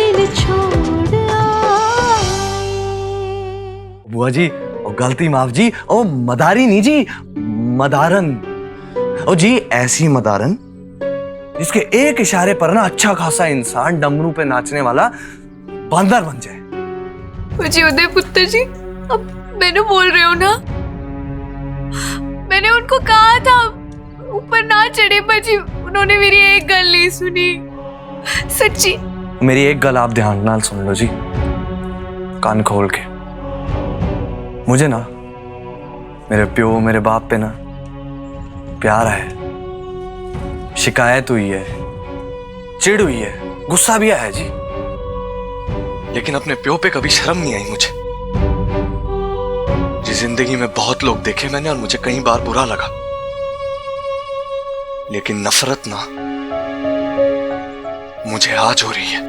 दिल छोड़ आए। बुआ जी ओ गलती माफ जी, ओ मदारी नहीं जी, मदारन। ओ जी ऐसी मदारन जिसके एक इशारे पर ना अच्छा खासा इंसान डमरू पे नाचने वाला बंदर बन जाए। जी उदय पुत्र जी, अब मैंने बोल रही हूँ ना, मैंने उनको कहा था ऊपर ना चढ़े, पर जी उन्होंने मेरी एक गल नहीं सुनी। सच्ची मेरी एक गल आप ध्यान नाल सुन लो जी, कान खोल के। मुझे ना मेरे प्यो मेरे बाप पे ना प्यार है, शिकायत हुई है, चिढ़ हुई है, गुस्सा भी आया है जी, लेकिन अपने प्यो पे कभी शर्म नहीं आई मुझे। जी जिंदगी में बहुत लोग देखे मैंने और मुझे कई बार बुरा लगा, लेकिन नफरत ना मुझे आज हो रही है,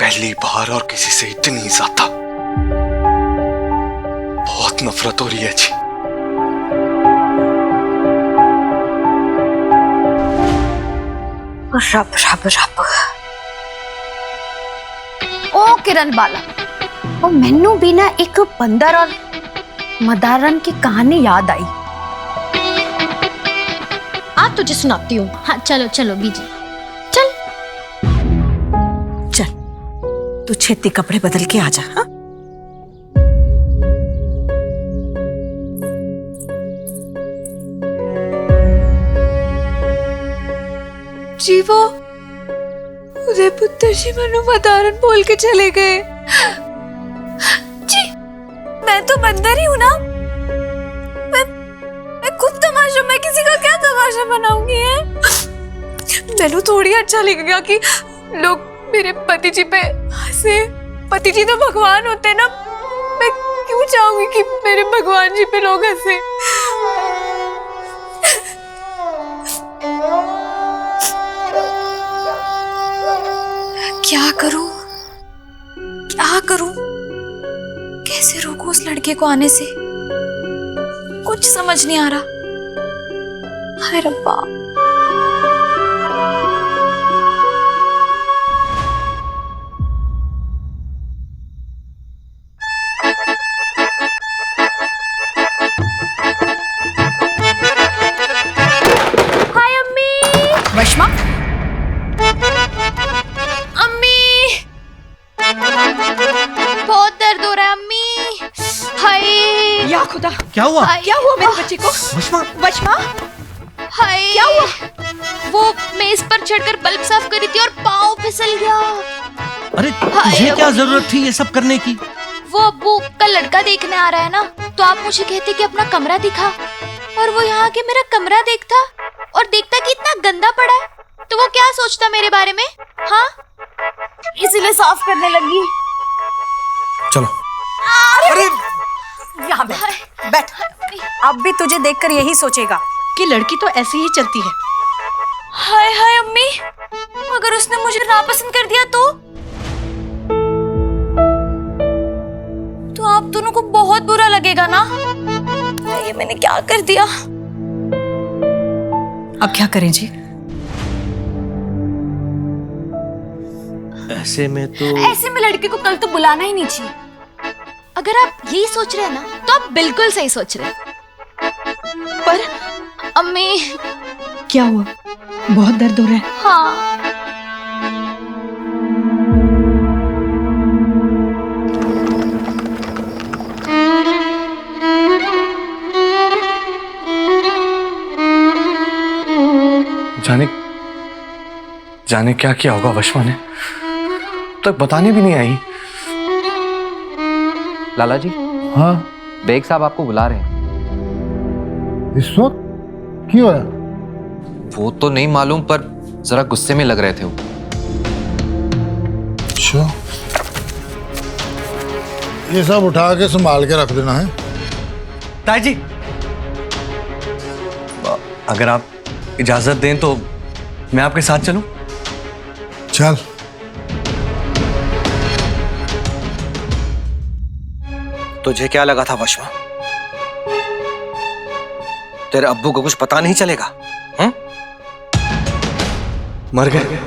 पहली बार और किसी से इतनी ज्यादा। बहुत नफरत हो रही है जी। रब रब रब। ओ किरण बाला, ओ मैनू भी ना एक बंदर और मदारन की कहानी याद आई। आ तुझे सुनाती हूँ। हाँ चलो चलो बीजी, चल चल तू छेती कपड़े बदल के आ जा। हाँ जी वो उदय पुत्र जी मनु मदारन बोल के चले गए। जी मैं तो बंदर ही हूँ ना, मैं खुद तमाशा, मैं किसी का क्या तमाशा बनाऊंगी है? मैंने थोड़ी अच्छा लगेगा कि लोग मेरे पति जी पे हंसे। पति जी तो भगवान होते हैं ना, मैं क्यों चाहूंगी कि मेरे भगवान जी पे लोग हंसे? क्या करूं, क्या करूं, कैसे रोकूं उस लड़के को आने से? कुछ समझ नहीं आ रहा। हाय रब्बा। हाय अम्मी। वैष्मा, बहुत दर्द हो रहा है अम्मी। हाय या खुदा, क्या हुआ? क्या हुआ मेरे बच्चे को? वैष्मा, वैष्मा, हाय क्या हुआ? वो मेज पर चढ़कर बल्ब साफ करी थी और पाँव फिसल गया। अरे तुझे क्या जरूरत थी ये सब करने की? वो अब्बू का लड़का देखने आ रहा है ना, तो आप मुझे कहते कि अपना कमरा दिखा, और वो यहाँ के मेरा कमरा देखता और देखता कि इतना गंदा पड़ा है, तो वो क्या सोचता मेरे बारे में? हाँ, इसीलिए साफ करने लगी। चलो। अरे यहाँ बैठ बैठ। अब भी तुझे देखकर यही सोचेगा कि लड़की तो ऐसी ही चलती है। हाय हाय अम्मी, अगर उसने मुझे नापसंद कर दिया तो आप दोनों को बहुत बुरा लगेगा ना? ये मैंने क्या कर दिया? अब क्या करें जी? ऐसे में लड़के को कल तो बुलाना ही नहीं चाहिए। अगर आप यही सोच रहे हैं ना, तो आप बिल्कुल सही सोच रहे हैं। पर अम्मी, क्या हुआ? बहुत दर्द हो रहा है? हाँ, जाने जाने क्या किया होगा वैष्मा ने, तक बताने भी नहीं आई। लाला जी, हाँ बेग साहब आपको बुला रहे हैं। इस वक्त क्यों है? वो तो नहीं मालूम, पर जरा गुस्से में लग रहे थे वो। अच्छा, ये सब उठा के संभाल के रख देना है। ताई जी, अगर आप इजाजत दें तो मैं आपके साथ चलूं? चल। तुझे क्या लगा था वैष्मा, तेरे अब्बू को कुछ पता नहीं चलेगा? मर गए,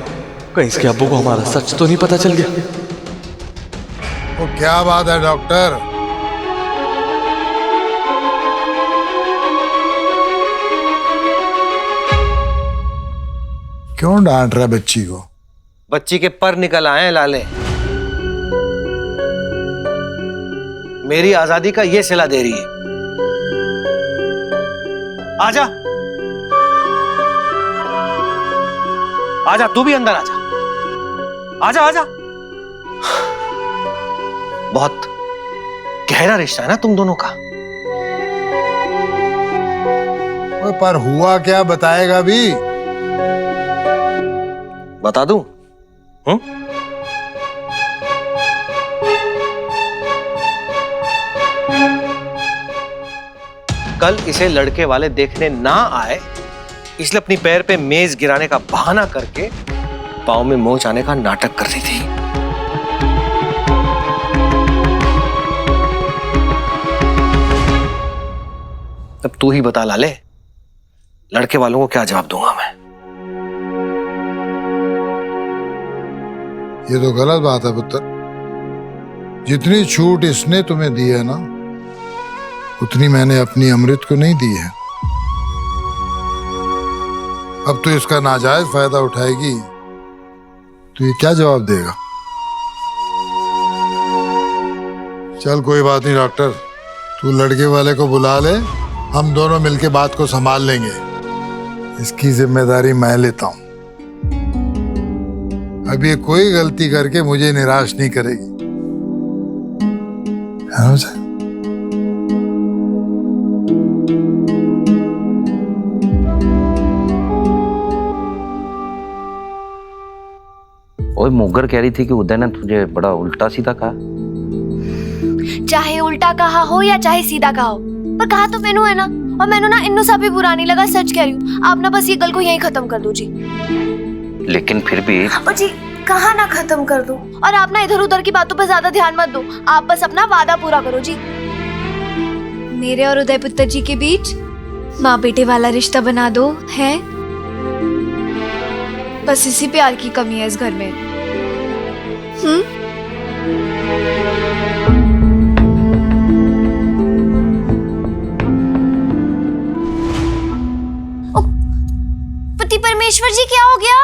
कहीं इसके अब्बू को हमारा सच तो नहीं पता चल गया। वो क्या बात है डॉक्टर? क्यों डांट रहा है बच्ची को? बच्ची के पर निकल आए हैं लाले। मेरी आजादी का ये सिला दे रही है। आजा आजा, तू भी अंदर आजा। आजा आजा। बहुत गहरा रिश्ता है ना तुम दोनों का। ओए, पर हुआ क्या बताएगा भी? बता दूं? कल इसे लड़के वाले देखने ना आए, इसलिए अपनी पैर पे मेज गिराने का बहाना करके पाँव में मोच आने का नाटक कर रही थी। अब तू ही बता लाले, लड़के वालों को क्या जवाब दूंगा मैं? ये तो गलत बात है पुत्र। जितनी छूट इसने तुम्हें दी है ना, उतनी मैंने अपनी अमृत को नहीं दी है। अब तो इसका नाजायज फायदा उठाएगी तो ये क्या जवाब देगा? चल कोई बात नहीं डॉक्टर, तू लड़के वाले को बुला ले, हम दोनों मिलके बात को संभाल लेंगे। इसकी जिम्मेदारी मैं लेता हूं। अब ये कोई गलती करके मुझे निराश नहीं करेगी, है ना मुझे? ओए, मोगर कह रही थी कि उदय ने तुझे बड़ा उल्टा सीधा कहा। चाहे उल्टा कहा हो या चाहे सीधा कहा हो, पर कहा तो मैनू है ना, और मैनू ना इन्नू सा भी बुरा नहीं लगा। सच कह रही हूँ। आप ना बस ये गल को यहीं खत्म कर दो जी। लेकिन फिर भी और जी कहा ना खत्म कर दो, और आप ना इधर उधर की बातों पर ज्यादा ध्यान मत दो। आप बस अपना वादा पूरा करो जी। मेरे और उदय पुत्र जी के बीच माँ बेटे वाला रिश्ता बना दो है। बस इसी प्यार की कमी है इस घर में। पति परमेश्वर जी, क्या हो गया?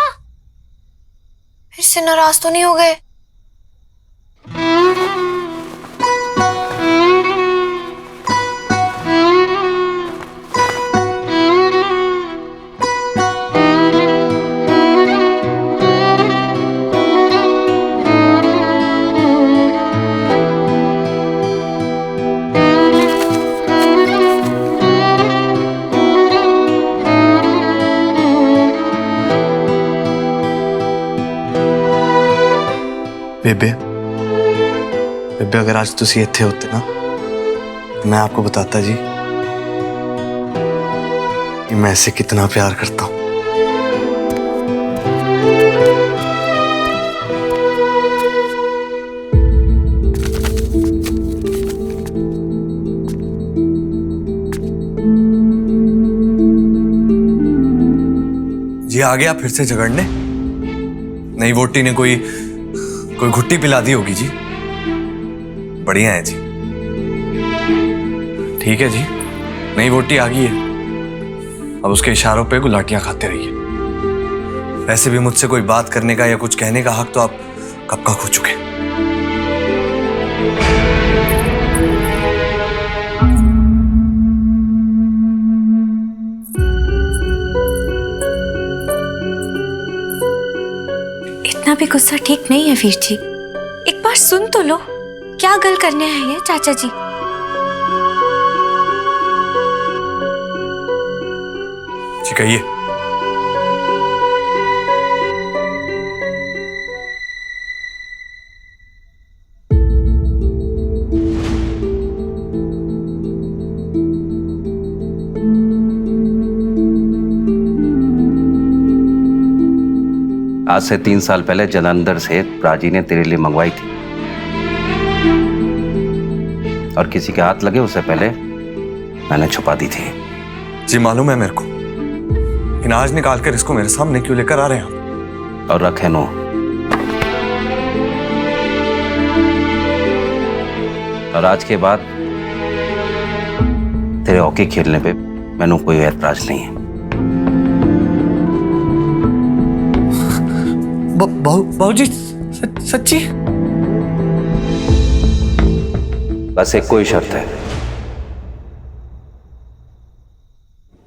फिर से नाराज तो नहीं हो गए? बेबे, बेबे अगर आज तुसी इत्थे होते ना, तो मैं आपको बताता जी कि मैं इसे कितना प्यार करता हूं। जी आ गया फिर से झगड़ने? नई वोटी ने कोई घुट्टी पिला दी होगी जी। बढ़िया है जी, ठीक है जी, नई वोटी आ गई है। अब उसके इशारों पे गुलाटियां खाते रहिए। वैसे भी मुझसे कोई बात करने का या कुछ कहने का हक तो आप कब का खो चुके। इतना भी गुस्सा ठीक नहीं है वीर जी। एक बार सुन तो लो, क्या गल करने हैं ये चाचा जी? जी कहिए। आज से 3 साल पहले जलंधर से प्राची ने तेरे लिए मंगवाई थी, और किसी के हाथ लगे उससे पहले मैंने छुपा दी थी। जी मालूम है मेरे को, लेकिन आज निकाल कर इसको मेरे सामने क्यों लेकर आ रहे हैं आप? और रखे नो, और आज के बाद तेरे हॉकी खेलने पे मैंने कोई ऐतराज नहीं है। बाबूजी सच्ची? बस एक कोई शर्त है,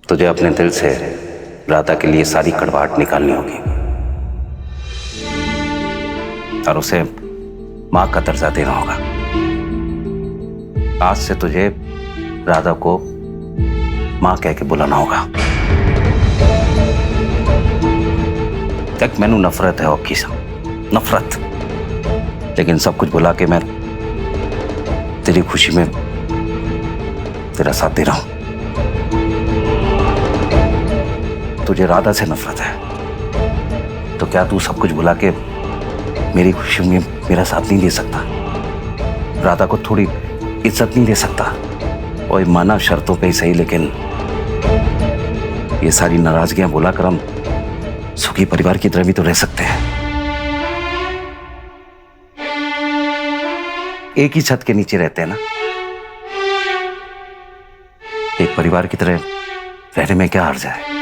तुझे अपने दिल से राधा के लिए सारी कड़वाहट निकालनी होगी और उसे मां का दर्जा देना होगा। आज से तुझे राधा को मां कह के बुलाना होगा। तक मैनू नफरत है हॉकी से, नफरत, लेकिन सब कुछ भुला के मैं तेरी खुशी में तेरा साथ दे रहा हूं। तुझे राधा से नफरत है तो क्या तू सब कुछ भुला के मेरी खुशी में मेरा साथ नहीं दे सकता? राधा को थोड़ी इज्जत नहीं दे सकता? और माना शर्तों पे ही सही, लेकिन ये सारी नाराजगियां भुलाकर हम सुखी परिवार की तरह भी तो रह सकते हैं। एक ही छत के नीचे रहते हैं ना, एक परिवार की तरह रहने में क्या हर्ज है?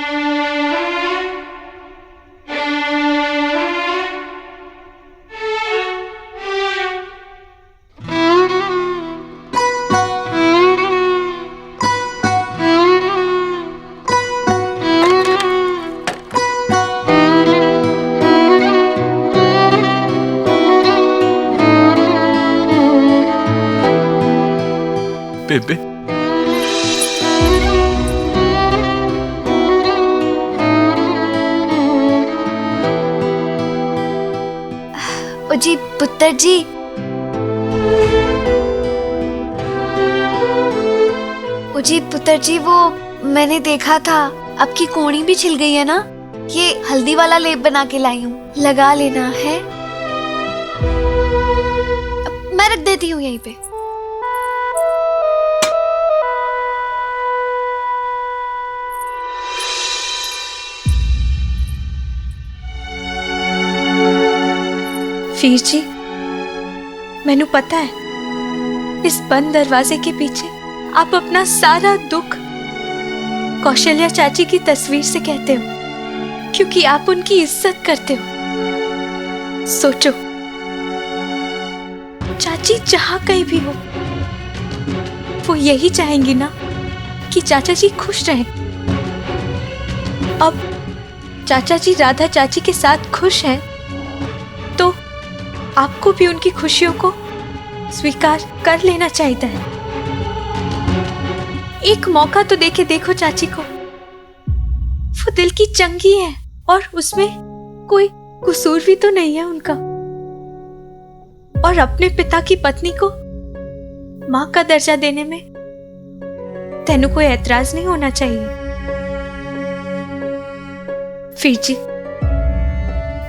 बेबे ओ जी पुत्र जी, ओ जी पुत्र जी, वो मैंने देखा था आपकी कोहनी भी छिल गई है ना, ये हल्दी वाला लेप बना के लाई हूँ, लगा लेना है। मैं रख देती हूँ यहीं पे। वीर जी, मैनू पता है इस बंद दरवाजे के पीछे आप अपना सारा दुख कौशल्या चाची की तस्वीर से कहते हो, क्योंकि आप उनकी इज्जत करते हो। सोचो, चाची जहां कहीं भी हो, वो यही चाहेंगी ना कि चाचा जी खुश रहें। अब चाचा जी राधा चाची के साथ खुश हैं, तो आपको भी उनकी खुशियों को स्वीकार कर लेना चाहिए है। एक मौका तो देके देखो चाची को, वो दिल की चंगी है और उसमें कोई कसूर भी तो नहीं है उनका। और अपने पिता की पत्नी को मां का दर्जा देने में तेनू कोई ऐतराज नहीं होना चाहिए। फिर जी,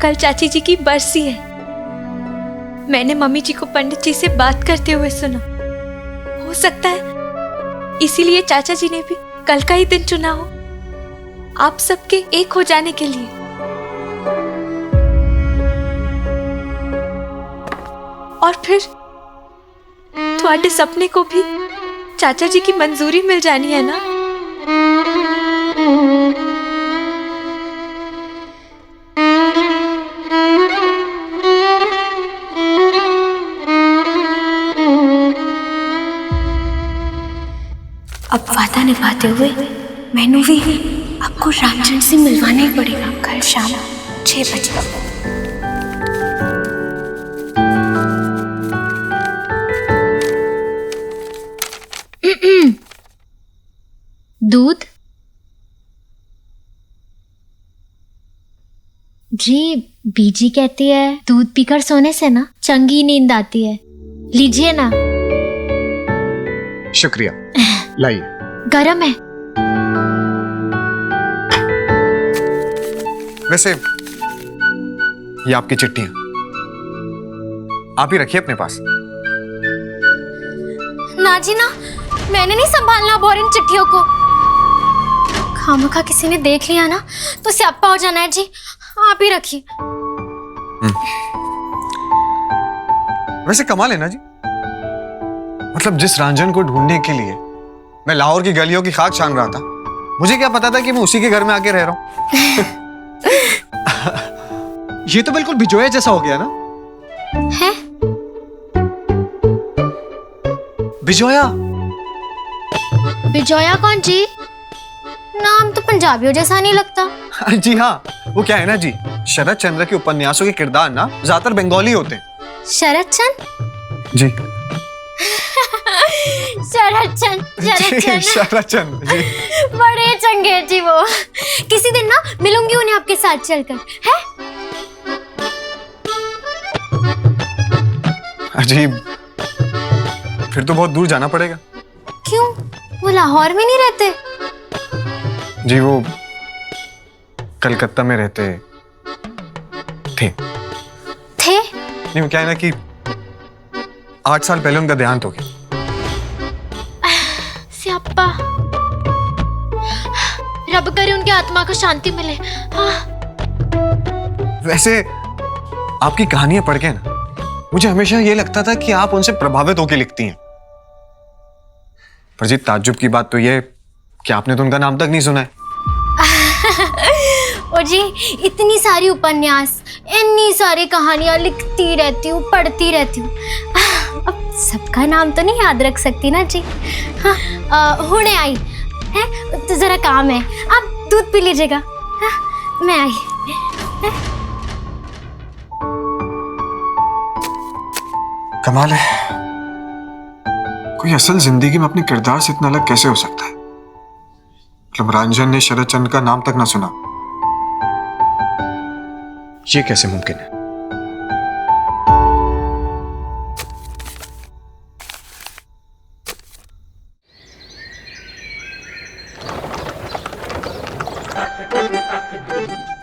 कल चाची जी की बरसी है। मैंने मम्मी जी को पंडित जी से बात करते हुए सुना। हो सकता है इसीलिए चाचा जी ने भी कल का ही दिन चुना हो, आप सबके एक हो जाने के लिए। और फिर तुम्हारे सपने को भी चाचा जी की मंजूरी मिल जानी है ना। अब वादा निभाते हुए मैनू भी आपको रामचंद्र से मिलवाना ही पड़ेगा कल शाम 6 बजे। दूध जी, बीजी कहती है दूध पीकर सोने से ना चंगी नींद आती है, लीजिए ना। शुक्रिया, लाइए। गरम है। वैसे ये आपकी चिट्ठियां आप ही रखिए अपने पास। ना जी ना, मैंने नहीं संभालना बोर इन चिट्ठियों को। खामखा किसी ने देख लिया ना तो स्यापा हो जाना है जी, आप ही रखिए। वैसे कमाल है ना जी, मतलब जिस रंजन को ढूंढने के लिए मैं लाहौर की गलियों की खाक छान रहा था, मुझे क्या पता था कि मैं उसी के घर में आके रह रहा हूँ। ये तो बिल्कुल बिजोया जैसा हो गया ना। है? बिजोया? बिजोया कौन जी? नाम तो पंजाबियों जैसा नहीं लगता। जी हाँ, वो क्या है ना जी, शरद चंद्र के उपन्यासों के किरदार ना ज्यादातर बंगाली होते हैं। शरद चंद्र? जी। शरद चंद्र शरद चंद्र जी। बड़े चंगे जी वो। किसी दिन ना मिलूंगी उन्हें आपके साथ चलकर, है? अजीब, फिर तो बहुत दूर जाना पड़ेगा। क्यों? वो लाहौर में नहीं रहते? जी वो कलकत्ता में रहते थे। नहीं, वो क्या है ना कि 8 साल पहले उनका देहांत हो गया। स्यापा, रब करे उनकी आत्मा को शांति मिले। हाँ। वैसे आपकी कहानियां पढ़ के ना मुझे हमेशा ये लगता था कि आप उनसे प्रभावित होकर लिखती हैं। पर जी ताज्जुब की बात तो ये कि आपने तो उनका नाम तक नहीं सुना है। और जी इतनी सारी उपन्यास, इतनी सारी कहानियां लिखती रहती हूँ, पढ़ती रहती हूँ। अब सबका नाम तो नहीं याद रख सकती ना जी। हाँ, हुणे आई है तो जरा काम है, आप दूध पी लीजिएगा। हाँ, मैं आई। कमाल है, कोई असल जिंदगी में अपने किरदार से इतना अलग कैसे हो सकता है। मतलब रंजन ने शरद चंद्र का नाम तक ना सुना, ये कैसे मुमकिन है?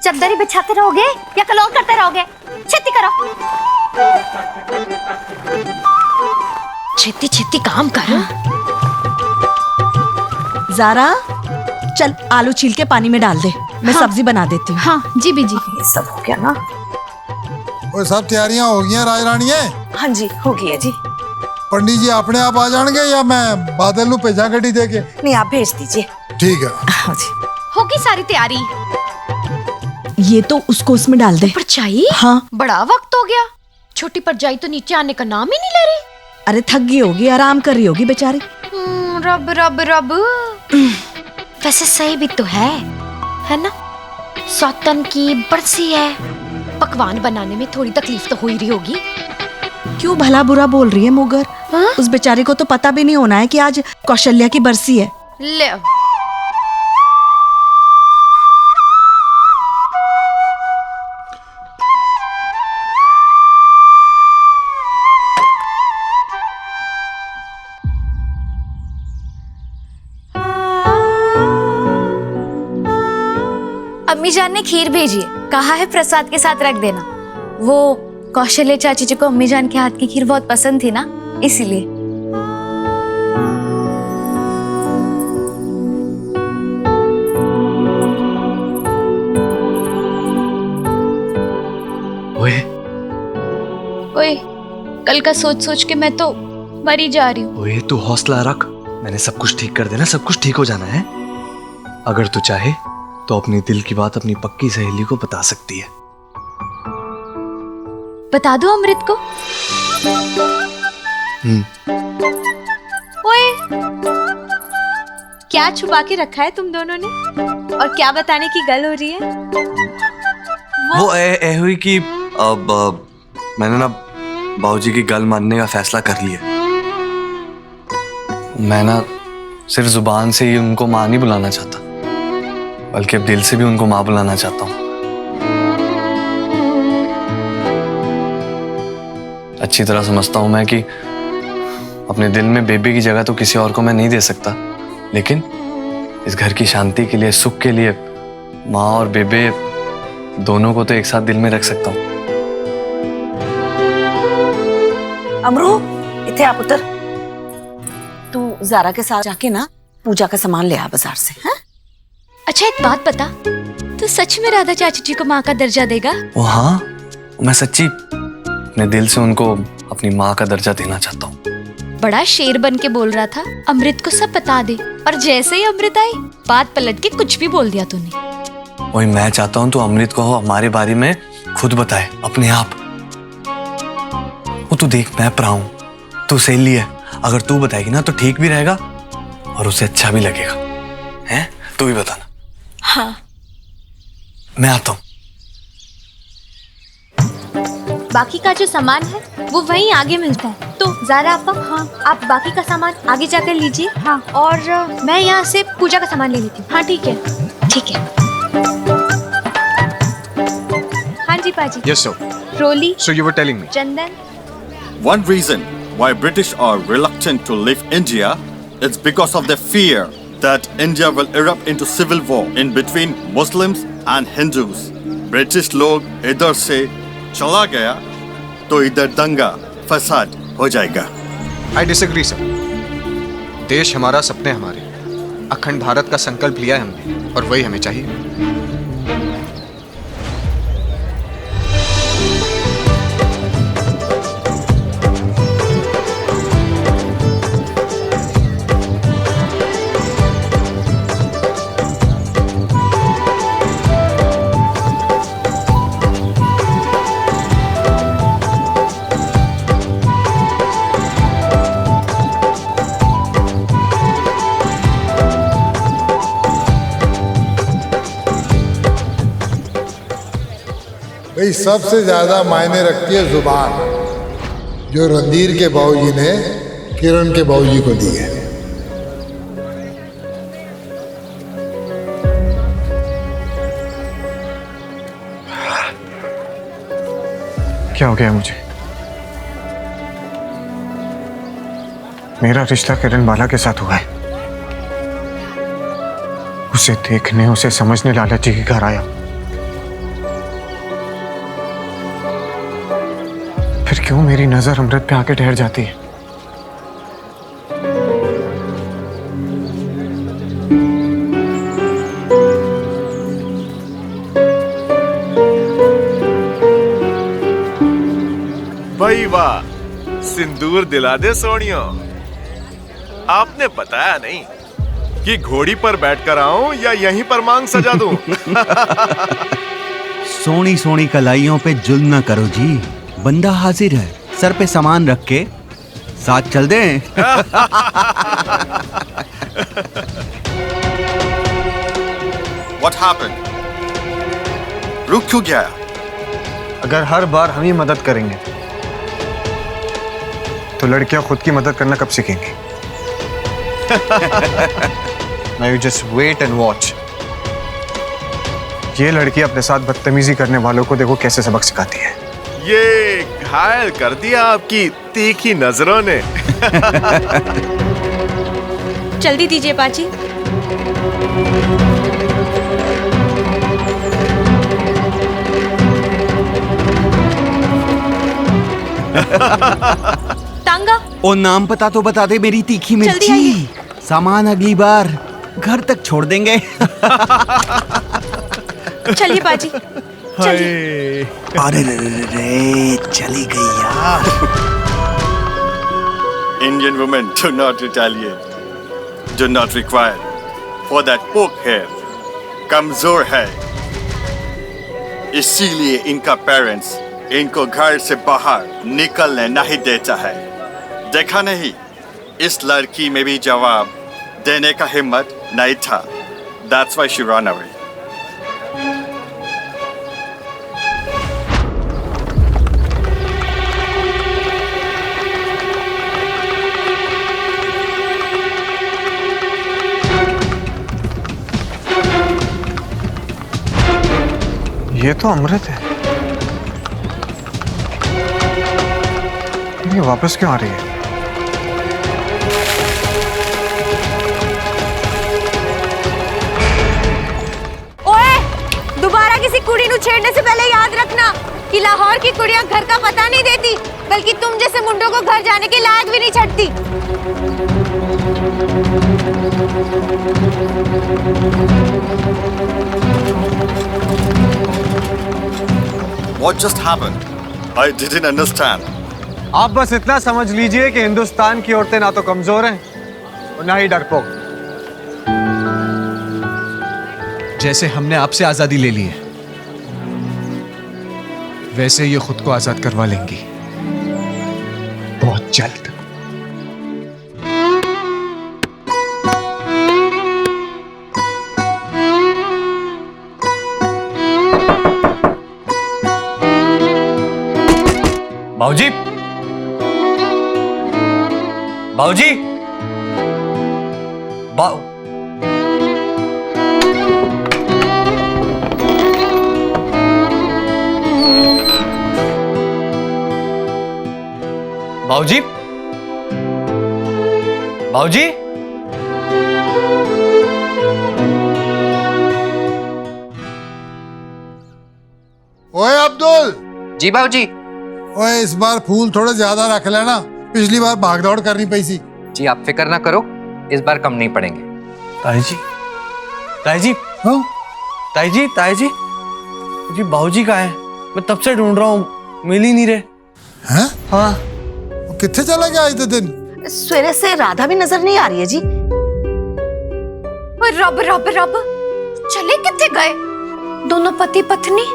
चद्दरी बिछाते रहोगे या कलौं करते रहोगे? छेती करो, छेती छेती काम करो। ज़ारा, चल आलू छील के पानी में डाल दे, मैं सब्जी बना देती हूँ। हाँ जी बीजी। ये सब हो गया ना? वो सब तैयारियां हो गई हैं राजराणिये? हाँ जी हो गई है जी। पंडित जी अपने आप आ जाएंगे या मैं बादल नू भेजा गड्डी दे के? नहीं, आप भेज दीजिए। ठीक है। हाँ जी। होगी सारी तैयारी। ये तो उसको उसमें डाल दे। परछाई? हाँ। बड़ा वक्त हो गया, छोटी परछाई तो नीचे आने का नाम ही नहीं ले रही। अरे थक गई होगी, आराम कर रही होगी बेचारी। रब रब रब। वैसे सही भी तो है ना? सौतन की बरसी है, पकवान बनाने में थोड़ी तकलीफ तो हो ही रही होगी। क्यों भला बुरा बोल रही है मुगर? उस बेचारी को तो पता भी नहीं होना है कि आज कौशल्या की बरसी है। ले अम्मी जान ने खीर भेजी है, कहा है प्रसाद के साथ रख देना। वो कौशल्या चाची जी को अम्मी जान के हाथ की खीर बहुत पसंद थी ना, इसीलिए। ओए, कल का सोच सोच के मैं तो मरी जा रही हूँ। ओए तू हौसला रख, मैंने सब कुछ ठीक कर देना, सब कुछ ठीक हो जाना है। अगर तू चाहे तो अपने दिल की बात अपनी पक्की सहेली को बता सकती है। बता दो अमृत को। ओए, क्या छुपा के रखा है तुम दोनों ने, और क्या बताने की गल हो रही है? वो ए हुई कि अब मैंने ना बाबूजी की गल मानने का फैसला कर लिया। मैं ना सिर्फ जुबान से ही उनको माँ नहीं बुलाना चाहता, बल्कि अब दिल से भी उनको माँ बुलाना चाहता हूँ। अच्छी तरह समझता हूँ मैं कि अपने दिल में बेबी की जगह तो किसी और को मैं नहीं दे सकता, लेकिन इस घर की शांति के लिए, सुख के लिए माँ और बेबे दोनों को तो एक साथ दिल में रख सकता हूँ। अमरू, इथे आप उतर। तू ज़ारा के साथ जाके ना पूजा का सामान ले आ बाजार से। हाँ? अच्छा एक बात बता, तू सच में राधा चाची जी को माँ का दर्जा देगा? ओ हाँ, मैं सच्ची अपने दिल से उनको अपनी माँ का दर्जा देना चाहता हूँ। बड़ा शेर बन के बोल रहा था अमृत को सब बता दे, और जैसे ही अमृत आई बात पलट के कुछ भी बोल दिया तूने। वही मैं चाहता हूँ तो अमृत को हमारे बारे में खुद बताए अपने आप। वो तू देख, मैं प्रा हूं, तू सहेली है, अगर तू बताएगी ना तो ठीक भी रहेगा और उसे अच्छा भी लगेगा। हैं? तू भी बताना। हाँ। मैं आता हूँ। बाकी का जो सामान है वो वहीं आगे मिलता है, तो ज़ारा आपा, हाँ, आप बाकी का सामान आगे जाकर लीजिए। हाँ, और मैं यहाँ से पूजा का सामान ले लेती हूँ। हाँ ठीक है, ठीक है। हाँ जी पाजी। Yes sir. Roli. So you were telling me. Chandan. One reason why British are reluctant to leave India is because of the fear that India will erupt into civil war in between Muslims and Hindus. British लोग इधर से चला गया तो इधर दंगा फसाद हो जाएगा। I disagree sir. देश हमारा, सपने हमारे। अखंड भारत का संकल्प लिया है हमने और वही हमें चाहिए। भाई सबसे ज्यादा मायने रखती है जुबान, जो रणधीर के बाबूजी ने किरण के बाबूजी को दी है। क्या हो गया मुझे? मेरा रिश्ता किरण बाला के साथ हुआ है। उसे देखने, उसे समझने लालच जी के घर आया, फिर क्यों मेरी नजर अमृत पे आके ठहर जाती है? भाई वाह, सिंदूर दिला दे सोनियो। आपने बताया नहीं कि घोड़ी पर बैठकर आऊं या यहीं पर मांग सजा दूं। सोनी सोनी कलाइयों पे जुल्म न करो जी, बंदा हाजिर है, सर पे सामान रख के साथ चल दे। What happened? रुक क्यों गया? अगर हर बार हम ही मदद करेंगे तो लड़कियां खुद की मदद करना कब सीखेंगी? Now you just wait and watch. ये लड़की अपने साथ बदतमीजी करने वालों को देखो कैसे सबक सिखाती है। ये घायल कर दिया आपकी तीखी नजरों ने। जल्दी दीजिए पाजी। तांगा। ओ नाम पता तो बता दे मेरी तीखी मिर्ची। सामान अगली बार घर तक छोड़ देंगे। चलिए पाजी। अरे रे चली गई यार। Indian women do not retaliate, do not require for that poke hair. कमजोर है, इसीलिए इनका पेरेंट्स इनको घर से बाहर निकलने नहीं देता है। देखा नहीं, इस लड़की में भी जवाब देने का हिम्मत नहीं था। That's why she ran away. ये तो अमृत है। ये वापस क्यों आ रही है? ओए, दोबारा किसी कुड़ी नु छेड़ने से पहले याद रखना कि लाहौर की कुड़ियां घर का पता नहीं देती, बल्कि तुम जैसे मुंडों को घर जाने के लायक भी नहीं छड़ती। What just happened? I didn't understand. आप बस इतना समझ लीजिए कि हिंदुस्तान की औरतें ना तो कमजोर हैं और ना ही डरपोक। जैसे हमने आपसे आजादी ले ली है, वैसे ये खुद को आजाद करवा लेंगी बहुत जल्द। बाबूजी, बाबूजी, बाबूजी, बाबूजी, ओए अब्दुल। जी बाबूजी। ओए इस बार फूल थोड़े ज्यादा रख लेना, पिछली बार भागदौड़ करनी पई सी। जी आप फिक्र ना करो, इस बार कम नहीं पड़ेंगे। ताई जी, ताई जी, हाँ? ताई जी, ताई जी, जी बाबूजी कहाँ है? मैं तब से ढूंढ रहा हूँ, मिल ही नहीं रहे। हैं? हाँ। कितने चला गया इतने दिन? सवेरे से राधा भी नजर नहीं आ रही है जी। रब रब रब, चले किथे गए दोनों पति पत्नी?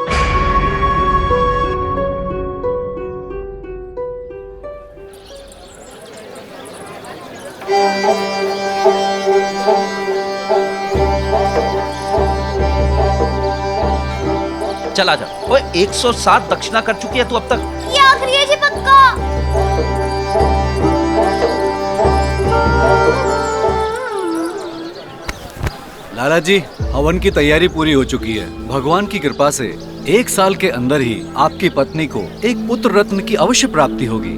चला जा। ओए 107 दक्षिणा कर चुकी है तू अब तक। ये आखिरी है जी पक्का। लाला जी, हवन की तैयारी पूरी हो चुकी है। भगवान की कृपा से 1 साल के अंदर ही आपकी पत्नी को एक पुत्र रत्न की अवश्य प्राप्ति होगी।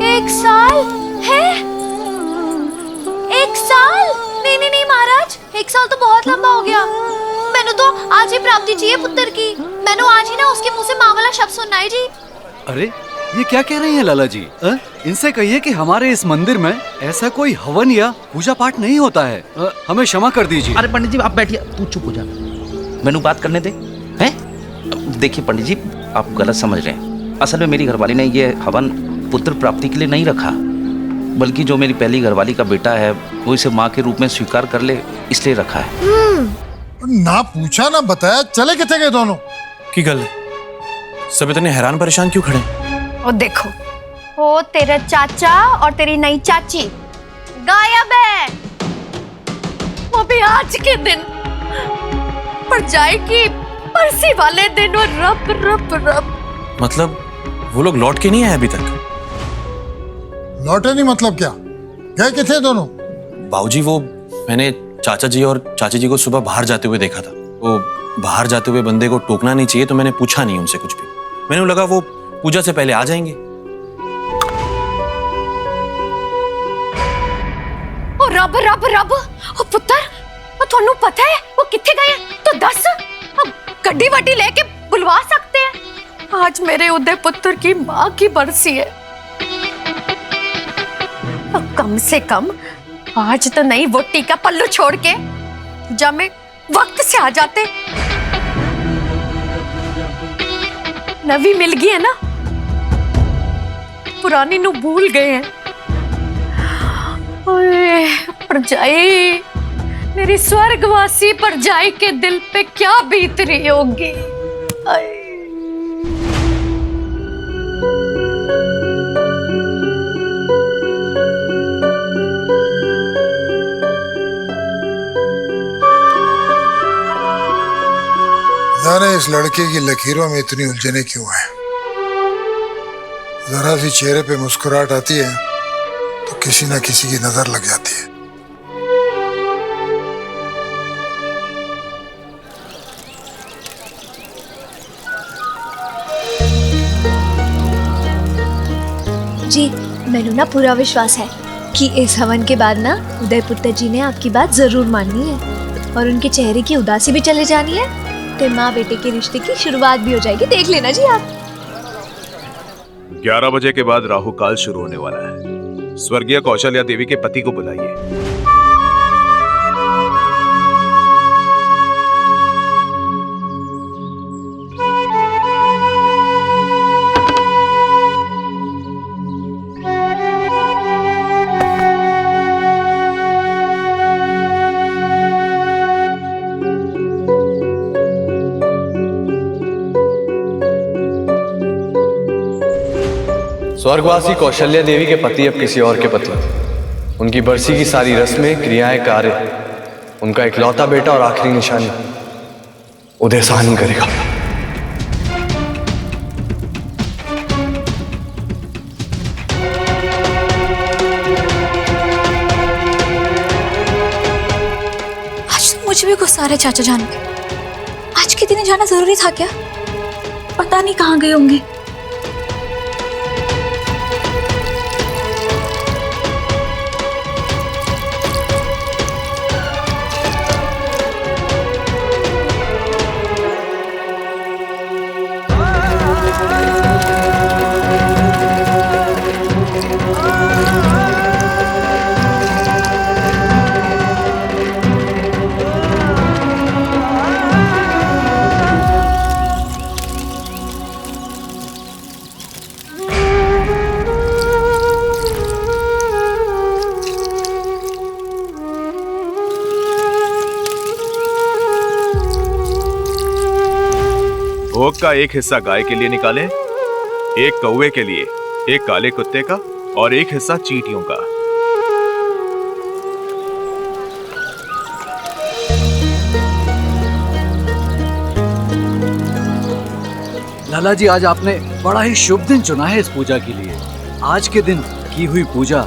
1 साल है? 1 साल? नहीं नहीं नहीं महाराज, 1 साल तो बहुत लंबा हो गया। मैंने तो आज ही प्राप्ति चाहिए पुत्र की। मैंने आज ही ना उसके मुंह से माँ वाला शब्द सुनना है जी। अरे ये क्या कह रही हैं लाला जी? इनसे कहिए कि हमारे इस मंदिर में ऐसा कोई हवन या पूजा पाठ नहीं होता है। हमें क्षमा कर दीजिए। अरे पंडित जी आप बैठिए, तू चुप हो जा, मैनू बात करने दे। हैं? देखिए पंडित जी, आप गलत समझ रहे हैं। असल में मेरी घरवाली ने ये हवन पुत्र प्राप्ति के लिए नहीं रखा, बल्कि जो मेरी पहली घरवाली का बेटा है वो इसे माँ के रूप में स्वीकार कर ले, इसलिए रखा है। ना पूछा ना बताया, चले किथे गए दोनों? की गल सब इतने हैरान परेशान क्यों खड़े? और देखो, वो तेरा चाचा और तेरी नई चाची गायब है। वो भी आज के दिन, पर जाएगी परसी वाले दिन। और रब रब रब, मतलब वो लोग लौट के नहीं आए अभी तक? लौटे नहीं मतलब क्या? गए किथे दोनों? बाबूजी, वो मैंने चाचा जी और चाची जी को सुबह बाहर जाते हुए देखा था। वो बाहर जाते हुए बंदे को टोकना नहीं चाहिए, तो मैंने पूछा नहीं उनसे कुछ भी। मैंने लगा वो पूजा से पहले आ जाएंगे। ओ रब रब रब, ओ पुत्र, ओ थानू पता है वो किथे गए? तो दस, अब गड्डी वड्डी लेके बुलवा सकते हैं। आज मेरे उदय पुत्र की माँ की बरसी है। अब कम से कम आज तो नहीं वोटी का पल्लू छोड़ के जब मैं वक्त से आ जाते। नवी मिल गई है ना, पुरानी नु भूल गए हैं। ओए परजाई, मेरी स्वर्गवासी परजाई के दिल पे क्या बीत रही होगी। जाने इस लड़के की लकीरों में इतनी उलझने क्यों हैं? जरा सी चेहरे पे मुस्कुराहट आती है तो किसी ना किसी की नजर लग जाती है। जी मैनू ना पूरा विश्वास है कि इस हवन के बाद ना उदय पुत्र जी ने आपकी बात जरूर माननी है और उनके चेहरे की उदासी भी चले जानी है। तो माँ बेटे के रिश्ते की शुरुआत भी हो जाएगी, देख लेना जी आप। 11 बजे के बाद राहु काल शुरू होने वाला है। स्वर्गीय कौशल्या देवी के पति को बुलाइए। स्वर्गवासी कौशल्या देवी के पति अब किसी और के पति, उनकी बरसी की सारी रस्में, क्रियाएं, कार्य, उनका इकलौता बेटा और आखिरी निशानी उदय सहन करेगा। आज तो मुझे भी गुस्सा आ रहा है चाचा जान पे। आज के दिन जाना जरूरी था क्या? पता नहीं कहाँ गए होंगे। भोग का एक हिस्सा गाय के लिए निकालें, एक कौवे के लिए, एक काले कुत्ते का और एक हिस्सा चींटियों का। लाला जी, आज आपने बड़ा ही शुभ दिन चुना है इस पूजा के लिए। आज के दिन की हुई पूजा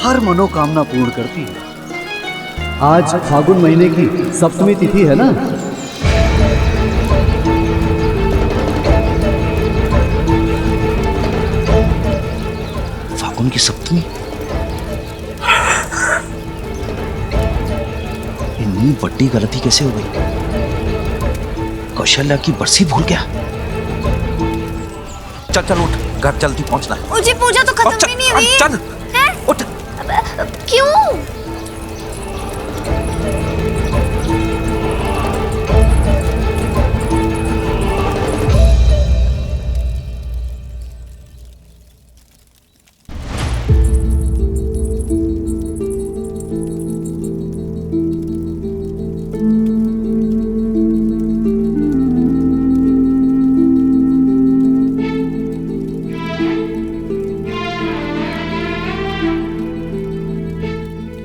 हर मनोकामना पूर्ण करती है। आज फागुन महीने की सप्तमी तिथि है ना? फागुन की सप्तमी? इतनी बड़ी गलती कैसे हो गई? कौशल्या की बरसी भूल गया। चल चल उठ, घर जल्दी पहुंचना है। मुझे पूजा तो खत्म भी नहीं हुई। चल उठ। क्यों?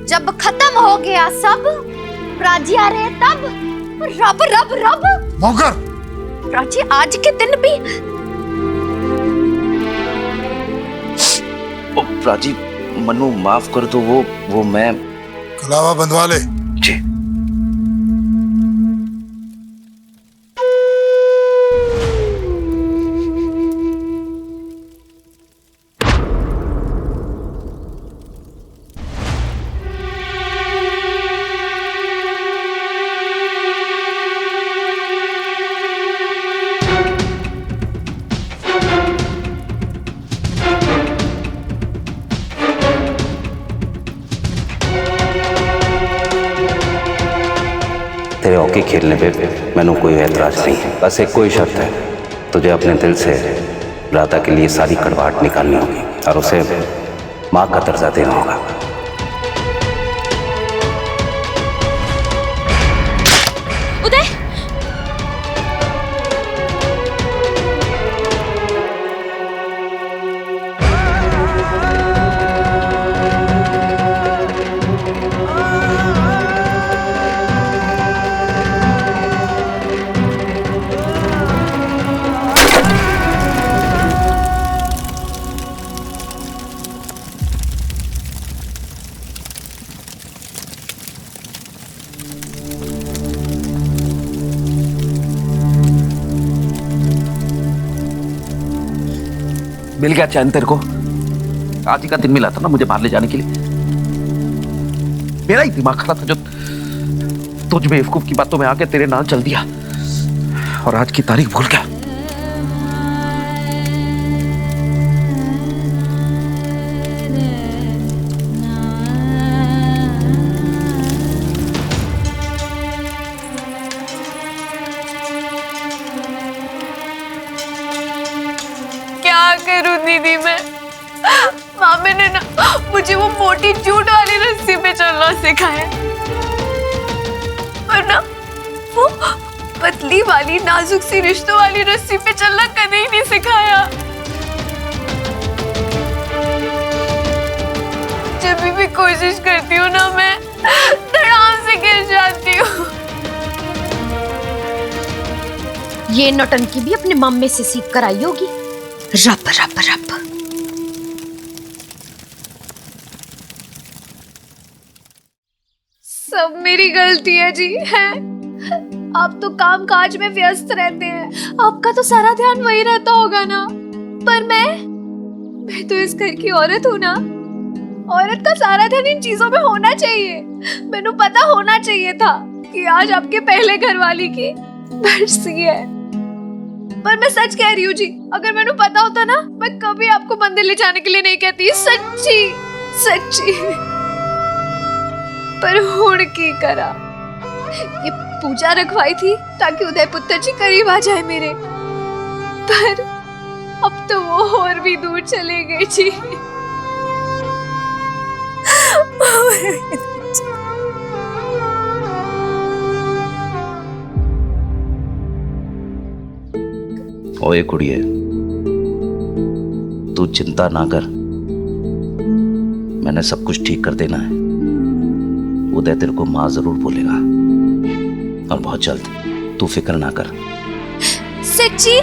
जब खत्म हो गया सब, राजी आ रहे तब, रब रब रब मौकर। राजी आज के दिन भी। ओ प्राची, मनु माफ कर दो, वो मैं कलावा बंधवा ले। जी। तेरे हॉकी खेलने पे मैंने कोई ऐतराज नहीं है। बस एक कोई शर्त है, तुझे अपने दिल से राधा के लिए सारी कड़वाहट निकालनी होगी और उसे माँ का दर्जा देना होगा। उदय, मिल गया चैन तेरे को? आज ही का दिन मिला था ना मुझे बाहर ले जाने के लिए। मेरा ही दिमाग खराब था जो तुझ बेवकूफ की बातों में आके तेरे नाल चल दिया और आज की तारीख भूल गया। क्या करूं दीदी मैं? मामे ने ना मुझे वो मोटी जूट वाली रस्सी पे चलना सिखाया, और ना वो पतली वाली नाजुक सी रिश्तों वाली रस्सी पे चलना कभी नहीं सिखाया। कोशिश करती हूँ ना, मैं धड़ाम से गिर जाती हूँ। ये नौटंकी भी अपने मम्मी से सीख कर आई होगी। रप रप रप। सब मेरी गलती है जी, है। आप तो काम काज में व्यस्त रहते हैं, आपका तो सारा ध्यान वही रहता होगा ना। पर मैं तो इस घर की औरत हूँ ना। औरत का सारा ध्यान इन चीजों में होना चाहिए। मैंने पता होना चाहिए था कि आज आपके पहले घरवाली की बरसी है। पर मैं सच कह रही हूँ जी, अगर मैंने पता होता ना, मैं कभी आपको मंदिर ले जाने के लिए नहीं कहती। सच्ची सच्ची। पर हुण की करा, ये पूजा रखवाई थी ताकि उदय पुत्र जी करीब आ जाए मेरे। पर अब तो वो और भी दूर चले गए जी। ओए कुड़िए, तू चिंता ना कर, मैंने सब कुछ ठीक कर देना है। उदय तेरे को माँ जरूर बोलेगा, और बहुत जल्द। तू फिक्र ना कर। सच्ची?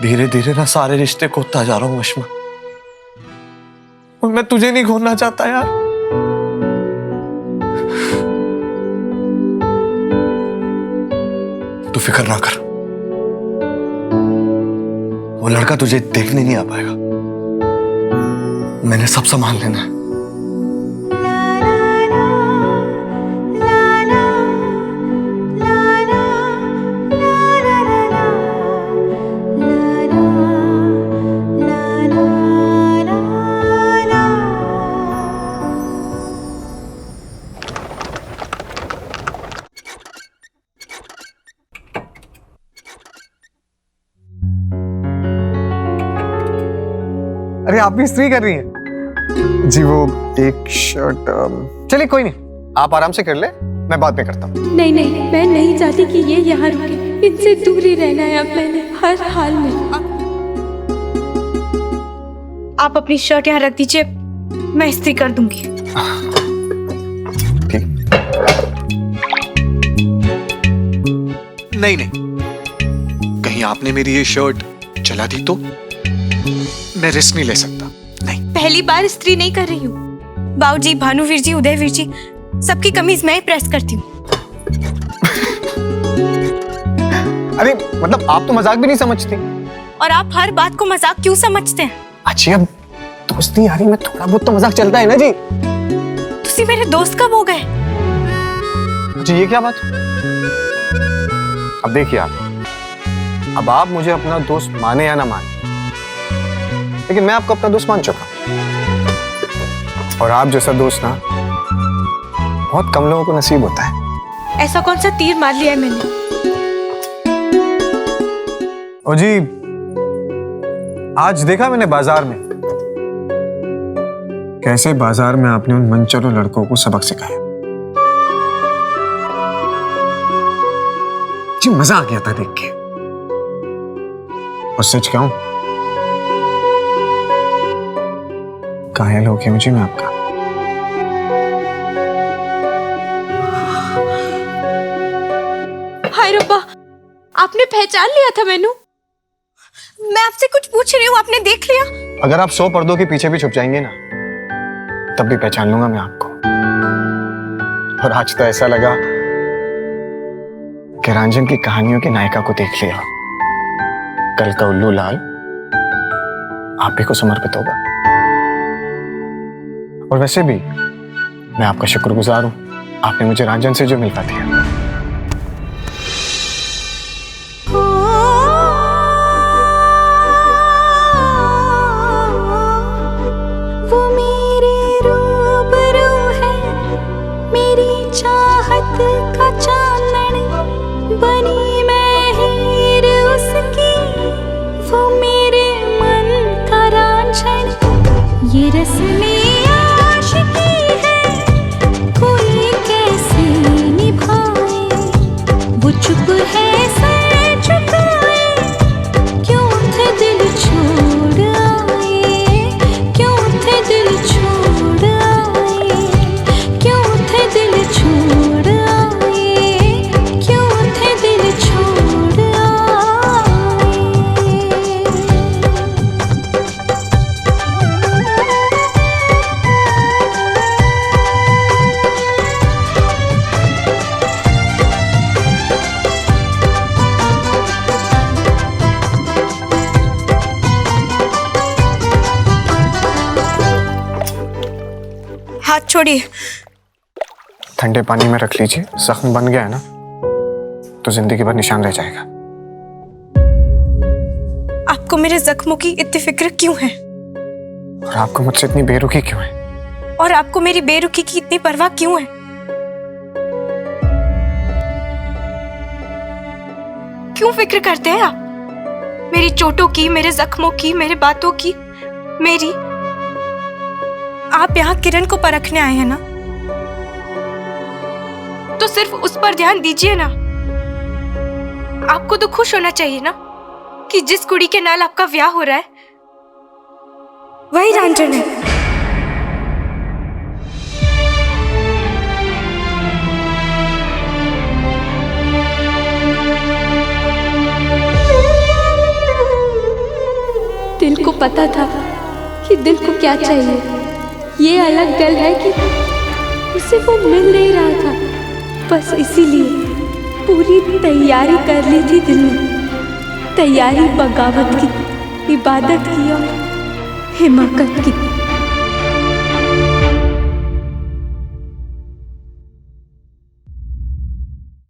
धीरे धीरे ना सारे रिश्ते खोता जा रहा हूं अश्मा, और मैं तुझे नहीं खोना चाहता यार। तू फिक्र ना कर, वो लड़का तुझे देखने नहीं आ पाएगा। मैंने सब संभाल लेना है। अरे आप भी इस्त्री कर रही हैं? जी वो एक शर्ट, चलिए कोई नहीं, आप आराम से कर ले, मैं बाद में करता हूँ। नहीं नहीं, मैं नहीं चाहती कि ये यहाँ रुके। इनसे दूर ही रहना है अब मैंने, हर हाल में। आप अपनी शर्ट यहाँ रख दीजिए, मैं इस्त्री कर दूंगी। नहीं नहीं, कहीं आपने मेरी ये शर्ट जला दी तो? मैं रिस्क नहीं ले सकता। नहीं, पहली बार इस्त्री नहीं कर रही हूँ। बाबूजी, भानुवीर जी, उदयवीर जी, सबकी कमीज मैं ही प्रेस करती हूँ। अरे मतलब आप तो मजाक भी नहीं समझती। और आप हर बात को मजाक क्यों समझते हैं? अच्छी, अब दोस्ती यारी में थोड़ा बहुत तो मजाक चलता है ना जी। तुसी मेरे दोस्त कब हो गए? जी ये क्या बात? अब देखिए आप, अब आप मुझे अपना दोस्त माने या ना माने, लेकिन मैं आपको अपना दोस्त मान चुका। और आप जैसा दोस्त ना बहुत कम लोगों को नसीब होता है। ऐसा कौन सा तीर मार लिया है मैंने? ओ जी, आज देखा मैंने बाजार में कैसे बाजार में आपने उन मनचलों लड़कों को सबक सिखाया। जी मजा आ गया था देख के। और सच कहूं, घायल हो गया मुझे मैं आपका। हाय रब्बा, आपने पहचान लिया था मैनू? मैं आपसे कुछ पूछ रही हूँ, आपने देख लिया? अगर आप 100 पर्दों के पीछे भी छुप जाएंगे ना, तब भी पहचान लूंगा मैं आपको। और आज तो ऐसा लगा कि रंजन की कहानियों की नायिका को देख लिया। कल का उल्लू लाल आप ही को समर्पित होगा। और वैसे भी मैं आपका शुक्रगुजार हूं, आपने मुझे रंजन से जो मिलवा दिया। वो मेरे रूबरू है, मेरी चाहत का चांदन हाथ छोड़िए। ठंडे पानी में रख लीजिए, जख्म बन गया है ना तो जिंदगी भर निशान रह जाएगा। आपको मेरे जख्मों की इतनी फिक्र क्यों है? और आपको मुझसे इतनी बेरुखी क्यों है? और आपको मेरी बेरुखी की इतनी परवाह क्यों है? क्यों फिक्र करते हैं आप मेरी चोटों की, मेरे जख्मों की, मेरे बातों की, मेरी? आप यहाँ किरण को परखने आए हैं ना, तो सिर्फ उस पर ध्यान दीजिए ना। आपको तो खुश होना चाहिए ना कि जिस कुड़ी के नाल आपका ब्याह हो रहा है वही रांझण है। दिल को पता था कि दिल को क्या चाहिए। ये अलग गल है कि उसे वो मिल नहीं रहा था, बस इसीलिए पूरी तैयारी कर ली थी दिल ने। तैयारी बगावत की, इबादत की और हिमाकत की।